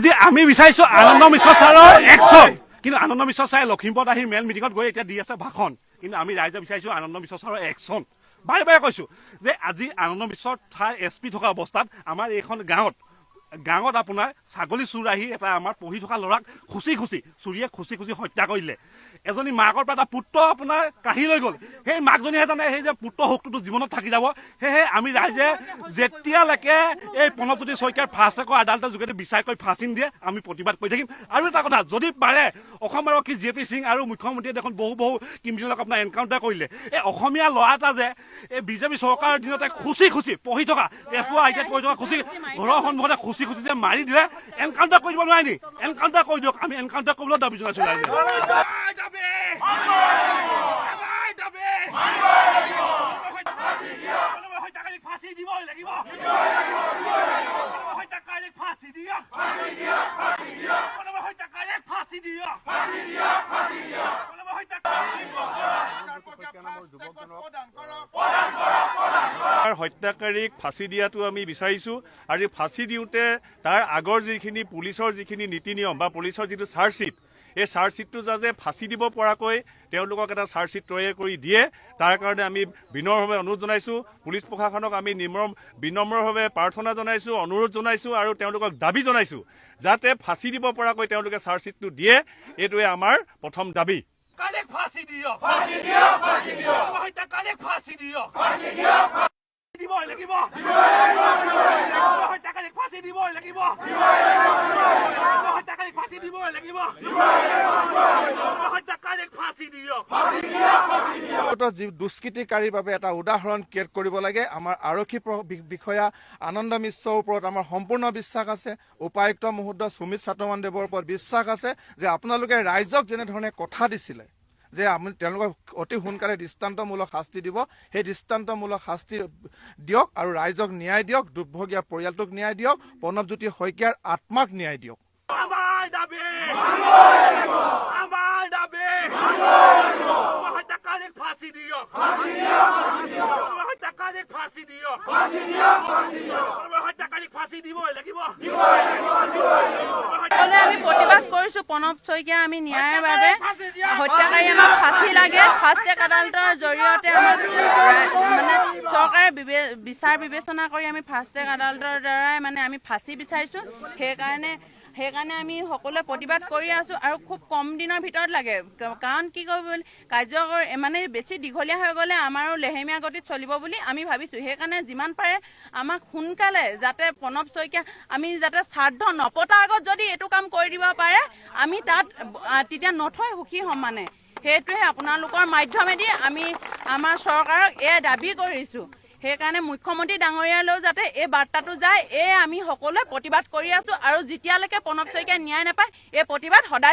আজি আমি বিচাৰিছো আনন্দ মিশ্ৰ ছাৰৰ একশ্যন কিন্তু আনন্দ মিশ্ৰ ছাৰে লখিমপুৰত আহি মেল মিটিঙত গৈ এতিয়া দি আছে ভাষণ কিন্তু আমি ৰাইজে বিচাৰিছো আনন্দ মিশ্ৰ ছাৰৰ একশ্যন বাৰে বাৰে কৈছো যে আজি আনন্দ মিশ্ৰ ছাৰ SP থকা অৱস্থাত আমাৰ এইখন গাঁৱত আপোনাৰ ছাগলী চুৰ আহি এটা আমাৰ পঢ়ি থকা ল'ৰাক খুচি চুৰিয়ে খুচি হত্যা কৰিলে এজনী মাকৰ পৰা এটা পুত্ৰ আপোনাৰ কাঢ়ি লৈ গ'ল সেই মাকজনীহে জানে সেই যে পুত্ৰ শক্তিটো জীৱনত থাকি যাব সেয়েহে আমি ৰাইজে যেতিয়ালৈকে এই প্ৰণৱজ্যোতি শইকীয়াৰ ফাৰ্ষ্ট ট্ৰেকৰ আদালতৰ যোগেদি বিচাৰ কৰি ফাঁচি দিয়ে আমি প্ৰতিবাদ কৰি থাকিম আৰু এটা কথা যদি পাৰে অসম আৰক্ষী JP সিং আৰু মুখ্যমন্ত্ৰীয়ে দেখোন বহু ক্ৰিমিনেলক আপোনাৰ এনকাউণ্টাৰ কৰিলে এই অসমীয়া ল'ৰা এটা যে এই বিজেপি চৰকাৰৰ দিনতে খুচি পঢ়ি থকা তেজপুৰ আইটিআইত পঢ়ি থকা খুচি ঘৰৰ সন্মুখতে খুচি যে মাৰি দিলে এনকাউণ্টাৰ কৰিব নোৱাৰে নি এনকাউণ্টাৰ কৰি দিয়ক আমি এনকাউণ্টাৰ কৰিবলৈ দাবী জনাইছো ৰাইজে হত্যাকাৰীক ফাঁচি দিয়াটো আমি বিচাৰিছো আৰু ফাঁচি দিওঁতে তাৰ আগৰ যিখিনি পুলিচৰ যিখিনি নীতি নিয়ম বা পুলিচৰ যিটো চাৰ্জশ্বিট এই চাৰ্জশ্বিটটো যাতে ফাঁচি দিব পৰাকৈ তেওঁলোকক এটা চাৰ্জশ্বিট তৈয়াৰ কৰি দিয়ে তাৰ কাৰণে আমি বিনম্ৰভাৱে অনুৰোধ জনাইছো পুলিচ প্ৰশাসনক আমি বিনম্ৰভাৱে প্ৰাৰ্থনা জনাইছো অনুৰোধ জনাইছো আৰু তেওঁলোকক দাবী জনাইছো যাতে ফাঁচি দিব পৰাকৈ তেওঁলোকে চাৰ্জশ্বিটটো দিয়ে এইটোৱে আমাৰ প্ৰথম দাবী ফাঁচি দিয়ক দিবই লাগিব ফাঁচি দিবই লাগিব ফাঁচি দিবই লাগিব দুষ্কৃতিকাৰীৰ বাবে এটা উদাহৰণ ক্ৰিয়েট কৰিব লাগে আমাৰ আৰক্ষী বিষয়া আনন্দ মিশ্ৰৰ ওপৰত আমাৰ সম্পূৰ্ণ বিশ্বাস আছে উপায়ুক্ত মহোদয় সুমিত চাটমানদেৱৰ ওপৰত বিশ্বাস আছে যে আপোনালোকে ৰাইজক যেনেধৰণে কথা দিছিলে যে আমি তেওঁলোকক অতি সোনকালে দৃষ্টান্তমূলক শাস্তি দিব সেই দৃষ্টান্তমূলক শাস্তি দিয়ক আৰু ৰাইজক ন্যায় দিয়ক দুৰ্ভগীয়া পৰিয়ালটোক ন্যায় দিয়ক প্ৰণৱজ্যোতি শইকীয়াৰ আত্মাক ন্যায় দিয়ক আমি প্ৰতিবাদ কৰিছো প্ৰণৱ শইকীয়া আমি ন্যায়ৰ বাবে হত্যাকাৰী আমাক ফাঁচি লাগে ফাৰ্ষ্ট ট্ৰেক আদালতৰ জৰিয়তে আমাক মানে চৰকাৰে বিচাৰ বিবেচনা কৰি আমি ফাৰ্ষ্ট ট্ৰেক আদালতৰ দ্বাৰাই মানে আমি ফাঁচি বিচাৰিছো সেইকাৰণে আমি সকলোৱে প্ৰতিবাদ কৰি আছো আৰু খুব কম দিনৰ ভিতৰত লাগে কাৰণ কি কৰিব কাৰ্যকৰ মানে বেছি দীঘলীয়া হৈ গ'লে আমাৰো লেহেমীয়া গতিত চলিব বুলি আমি ভাবিছো সেইকাৰণে যিমান পাৰে আমাক সোনকালে যাতে প্ৰণৱ শইকীয়া আমি যাতে শ্ৰাদ্ধ নপতাৰ আগত যদি এইটো কাম কৰি দিব পাৰে আমি তাত তেতিয়া নথৈ সুখী হ'ম মানে সেইটোৱে আপোনালোকৰ মাধ্যমেদি আমি আমাৰ চৰকাৰক এই দাবী কৰিছো সেইকাৰণে মুখ্যমন্ত্ৰী ডাঙৰীয়ালৈও যাতে এই বাৰ্তাটো যায় আমি সকলোৱে প্ৰতিবাদ কৰি আছো আৰু যেতিয়ালৈকে প্ৰণৱ শইকীয়াই ন্যায় নাপায় এই প্ৰতিবাদ সদায়